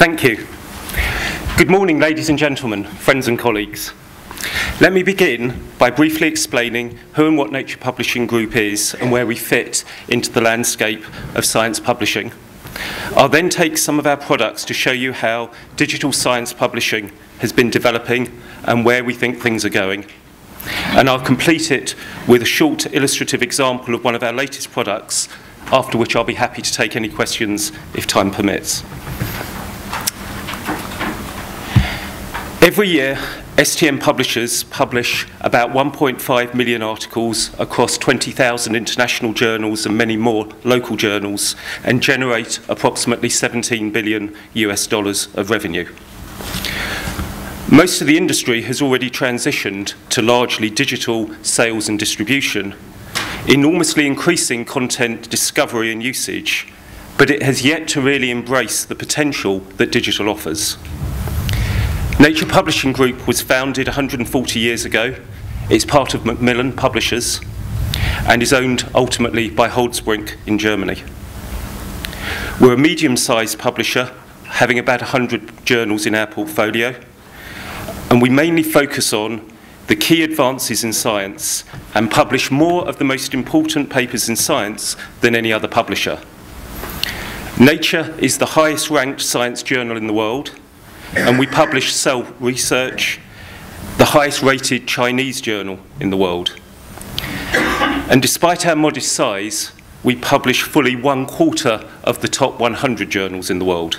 Thank you. Good morning, ladies and gentlemen, friends and colleagues. Let me begin by briefly explaining who and what Nature Publishing Group is and where we fit into the landscape of science publishing. I'll then take some of our products to show you how digital science publishing has been developing and where we think things are going. And I'll complete it with a short illustrative example of one of our latest products, after which I'll be happy to take any questions if time permits. Every year, STM publishers publish about 1.5 million articles across 20,000 international journals and many more local journals, and generate approximately $17 billion of revenue. Most of the industry has already transitioned to largely digital sales and distribution, enormously increasing content discovery and usage, but it has yet to really embrace the potential that digital offers. Nature Publishing Group was founded 140 years ago. It's part of Macmillan Publishers and is owned ultimately by Holzbrink in Germany. We're a medium-sized publisher, having about 100 journals in our portfolio, and we mainly focus on the key advances in science and publish more of the most important papers in science than any other publisher. Nature is the highest ranked science journal in the world, and we publish Cell Research, the highest rated Chinese journal in the world. And despite our modest size, we publish fully 1/4 of the top 100 journals in the world.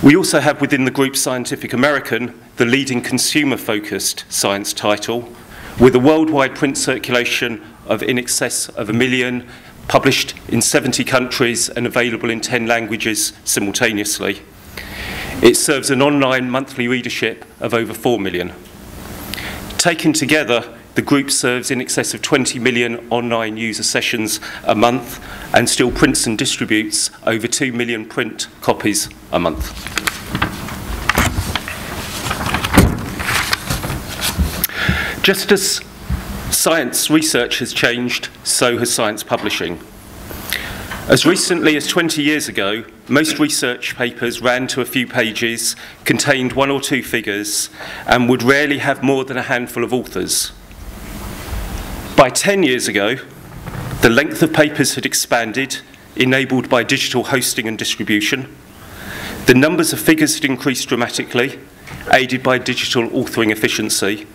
We also have within the group Scientific American the leading consumer-focused science title, with a worldwide print circulation of in excess of 1 million, published in 70 countries and available in 10 languages simultaneously. It serves an online monthly readership of over 4 million. Taken together, the group serves in excess of 20 million online user sessions a month and still prints and distributes over 2 million print copies a month. Just as science research has changed, so has science publishing. As recently as 20 years ago, most research papers ran to a few pages, contained 1 or 2 figures, and would rarely have more than a handful of authors. By 10 years ago, the length of papers had expanded, enabled by digital hosting and distribution. The numbers of figures had increased dramatically, aided by digital authoring efficiency,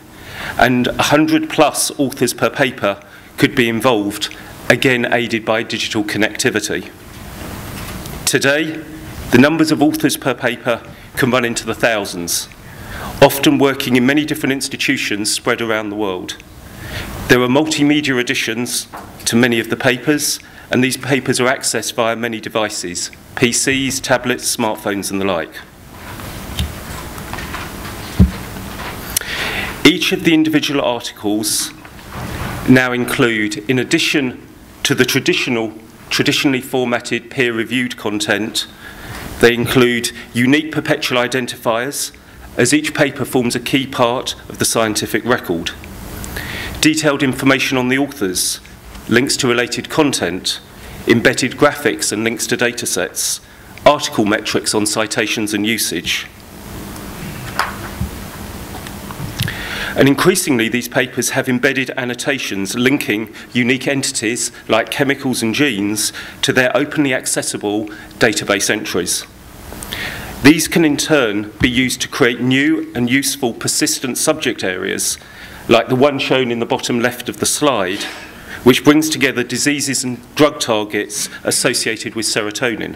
and 100+ authors per paper could be involved, again aided by digital connectivity. Today, the numbers of authors per paper can run into the thousands, often working in many different institutions spread around the world. There are multimedia editions to many of the papers, and these papers are accessed via many devices, PCs, tablets, smartphones, and the like. Each of the individual articles now include, in addition to the traditionally formatted peer-reviewed content, they include unique perpetual identifiers, as each paper forms a key part of the scientific record, detailed information on the authors, links to related content, embedded graphics and links to datasets, article metrics on citations and usage. And increasingly, these papers have embedded annotations linking unique entities like chemicals and genes to their openly accessible database entries. These can in turn be used to create new and useful persistent subject areas, like the one shown in the bottom left of the slide, which brings together diseases and drug targets associated with serotonin.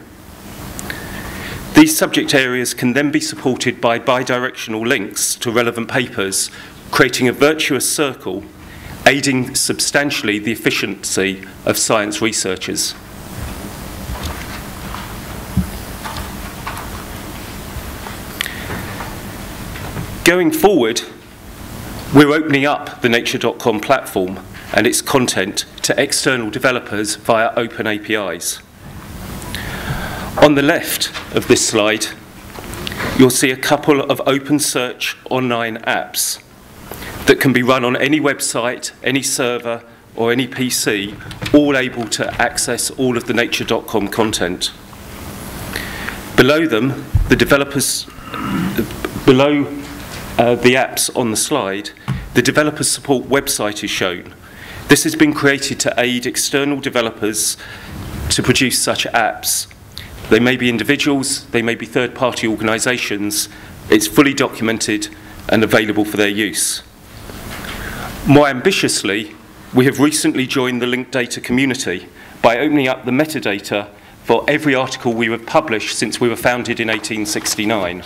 These subject areas can then be supported by bidirectional links to relevant papers, creating a virtuous circle, aiding substantially the efficiency of science researchers. Going forward, we're opening up the Nature.com platform and its content to external developers via open APIs. On the left of this slide, you'll see a couple of open search online apps that can be run on any website, any server, or any PC, all able to access all of the Nature.com content. Below them, the developers, below the apps on the slide, the developer support website is shown. This has been created to aid external developers to produce such apps. They may be individuals, they may be third-party organisations. It's fully documented and available for their use. More ambitiously, we have recently joined the linked data community by opening up the metadata for every article we have published since we were founded in 1869.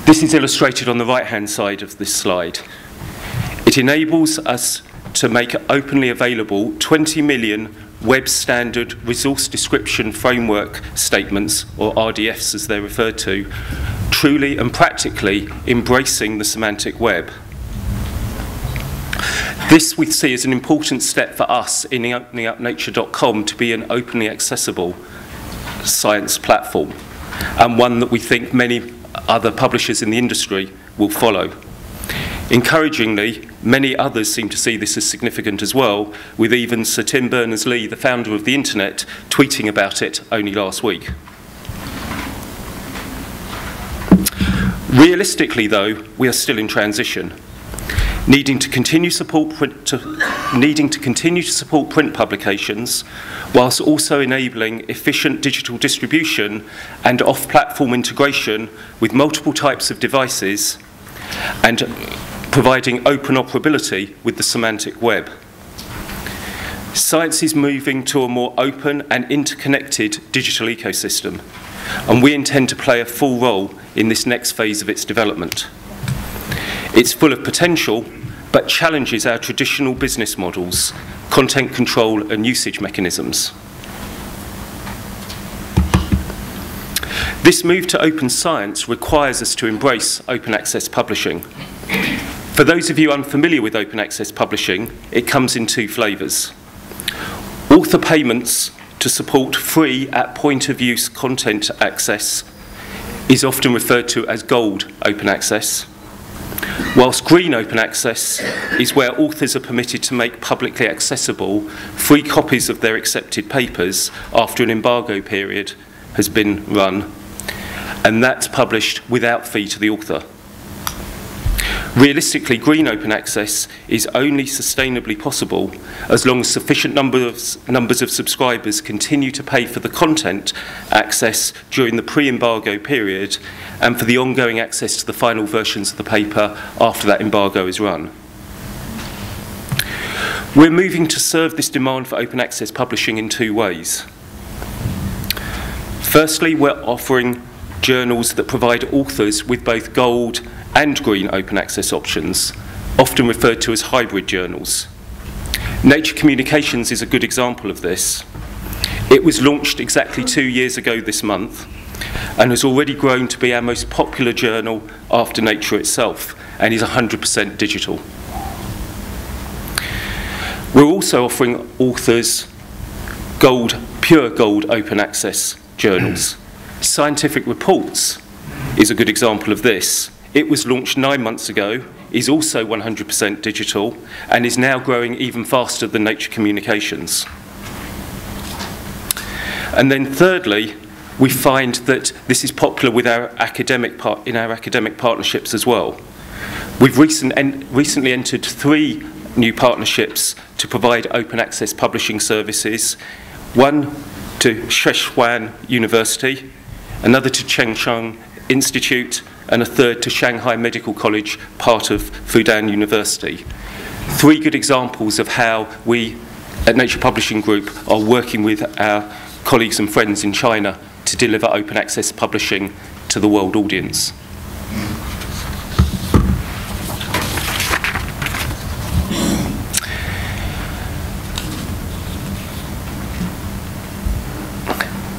This is illustrated on the right-hand side of this slide. It enables us to make openly available 20 million Web Standard Resource Description Framework Statements, or RDFs as they're referred to, truly and practically embracing the semantic web. This we see as an important step for us in opening up nature.com to be an openly accessible science platform, and one that we think many other publishers in the industry will follow. Encouragingly, many others seem to see this as significant as well, with even Sir Tim Berners-Lee, the founder of the internet, tweeting about it only last week. Realistically, though, we are still in transition, needing to continue to support print publications, whilst also enabling efficient digital distribution and off-platform integration with multiple types of devices, and providing open operability with the semantic web. Science is moving to a more open and interconnected digital ecosystem, and we intend to play a full role in this next phase of its development. It's full of potential, but challenges our traditional business models, content control and usage mechanisms. This move to open science requires us to embrace open access publishing. For those of you unfamiliar with open access publishing, it comes in two flavours. Author payments to support free at point of use content access is often referred to as gold open access, whilst green open access is where authors are permitted to make publicly accessible free copies of their accepted papers after an embargo period has been run, and that's published without fee to the author. Realistically, green open access is only sustainably possible as long as sufficient numbers of subscribers continue to pay for the content access during the pre-embargo period and for the ongoing access to the final versions of the paper after that embargo is run. We're moving to serve this demand for open access publishing in two ways. Firstly, we're offering journals that provide authors with both gold and green open access options, often referred to as hybrid journals. Nature Communications is a good example of this. It was launched exactly 2 years ago this month and has already grown to be our most popular journal after Nature itself, and is 100% digital. We're also offering authors pure gold open access journals. Scientific Reports is a good example of this. It was launched 9 months ago, is also 100% digital, and is now growing even faster than Nature Communications. And then thirdly, we find that this is popular with our academic partnerships as well. We've recently entered 3 new partnerships to provide open access publishing services, one to Szechuan University, another to Chengcheng Institute, and a third to Shanghai Medical College, part of Fudan University. 3 good examples of how we at Nature Publishing Group are working with our colleagues and friends in China to deliver open access publishing to the world audience.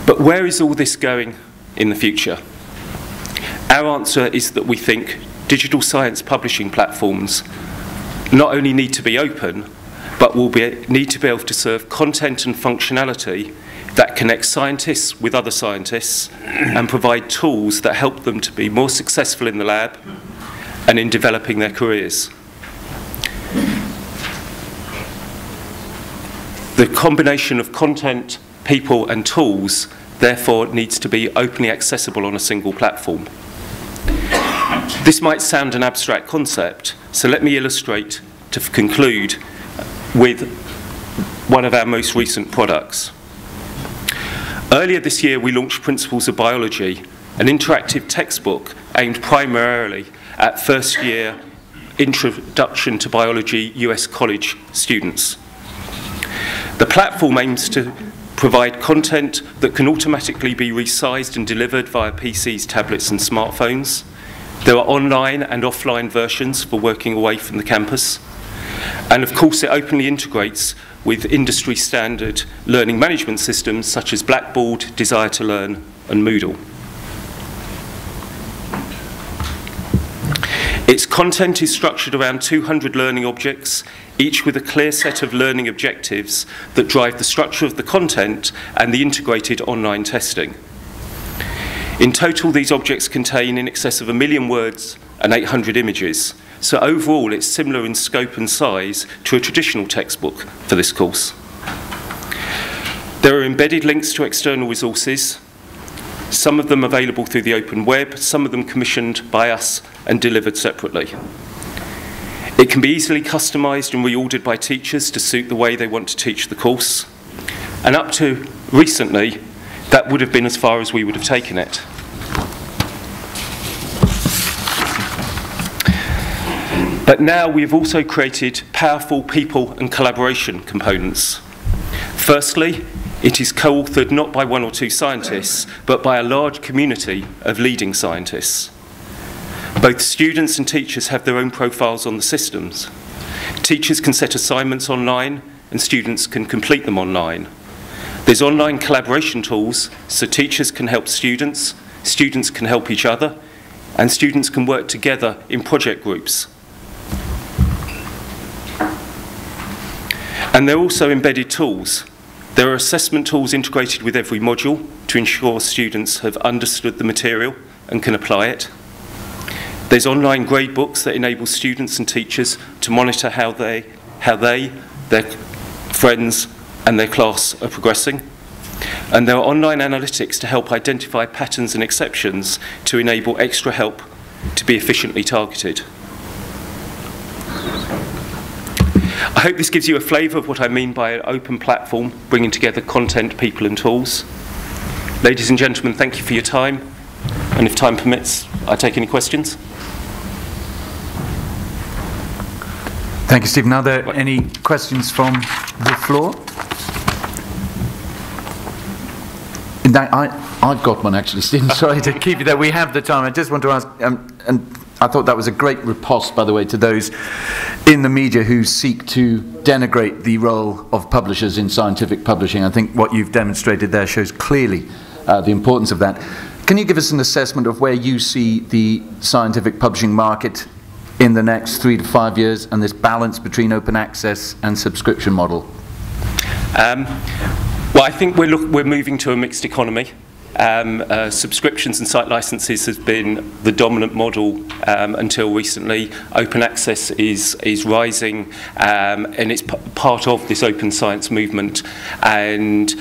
But where is all this going in the future? Our answer is that we think digital science publishing platforms not only need to be open, but will need to be able to serve content and functionality that connects scientists with other scientists and provide tools that help them to be more successful in the lab and in developing their careers. The combination of content, people and tools therefore needs to be openly accessible on a single platform. This might sound an abstract concept, so let me illustrate to conclude with one of our most recent products. Earlier this year, we launched Principles of Biology, an interactive textbook aimed primarily at first-year Introduction to Biology US college students. The platform aims to provide content that can automatically be resized and delivered via PCs, tablets and smartphones. There are online and offline versions for working away from the campus. And of course, it openly integrates with industry standard learning management systems such as Blackboard, Desire to Learn and Moodle. Its content is structured around 200 learning objects, each with a clear set of learning objectives that drive the structure of the content and the integrated online testing. In total, these objects contain in excess of 1 million words and 800 images. So overall, it's similar in scope and size to a traditional textbook for this course. There are embedded links to external resources, some of them available through the open web, some of them commissioned by us and delivered separately. It can be easily customised and reordered by teachers to suit the way they want to teach the course. And up to recently, that would have been as far as we would have taken it. But now we've also created powerful people and collaboration components. Firstly, it is co-authored not by 1 or 2 scientists, but by a large community of leading scientists. Both students and teachers have their own profiles on the systems. Teachers can set assignments online, and students can complete them online. There's online collaboration tools, so teachers can help students can help each other, and students can work together in project groups. And there are also embedded tools. There are assessment tools integrated with every module to ensure students have understood the material and can apply it. There's online gradebooks that enable students and teachers to monitor how they, their friends and their class are progressing. And there are online analytics to help identify patterns and exceptions to enable extra help to be efficiently targeted. I hope this gives you a flavour of what I mean by an open platform, bringing together content, people and tools. Ladies and gentlemen, thank you for your time. And if time permits, I take any questions. Thank you, Stephen. Are there any questions from the floor? I've got one actually, Stephen. Sorry to keep you there. We have the time. I just want to ask, and I thought that was a great riposte, by the way, to those in the media who seek to denigrate the role of publishers in scientific publishing. I think what you've demonstrated there shows clearly the importance of that. Can you give us an assessment of where you see the scientific publishing market in the next 3 to 5 years and this balance between open access and subscription model? Well, I think we're moving to a mixed economy. Subscriptions and site licenses has been the dominant model until recently. Open access is rising, and it's part of this open science movement. And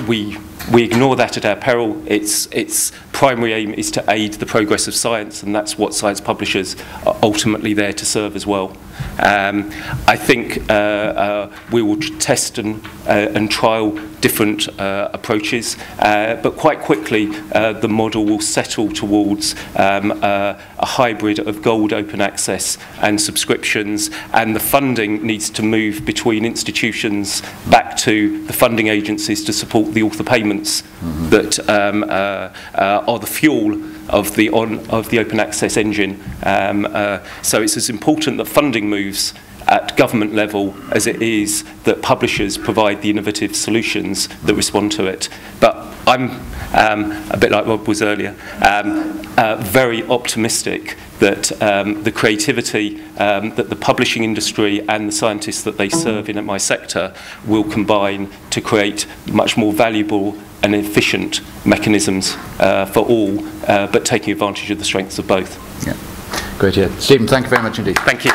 we ignore that at our peril. Its primary aim is to aid the progress of science, and that's what science publishers are ultimately there to serve as well. I think we will test and trial different approaches, but quite quickly the model will settle towards a hybrid of gold open access and subscriptions, and the funding needs to move between institutions back to the funding agencies to support the author payments that are the fuel of the open access engine. So it's as important that funding moves at government level as it is that publishers provide the innovative solutions that respond to it. But I'm, a bit like Rob was earlier, very optimistic that the creativity that the publishing industry and the scientists that they serve in my sector will combine to create much more valuable and efficient mechanisms for all, but taking advantage of the strengths of both. Yeah. Great, yeah. Stephen, thank you very much indeed. Thank you.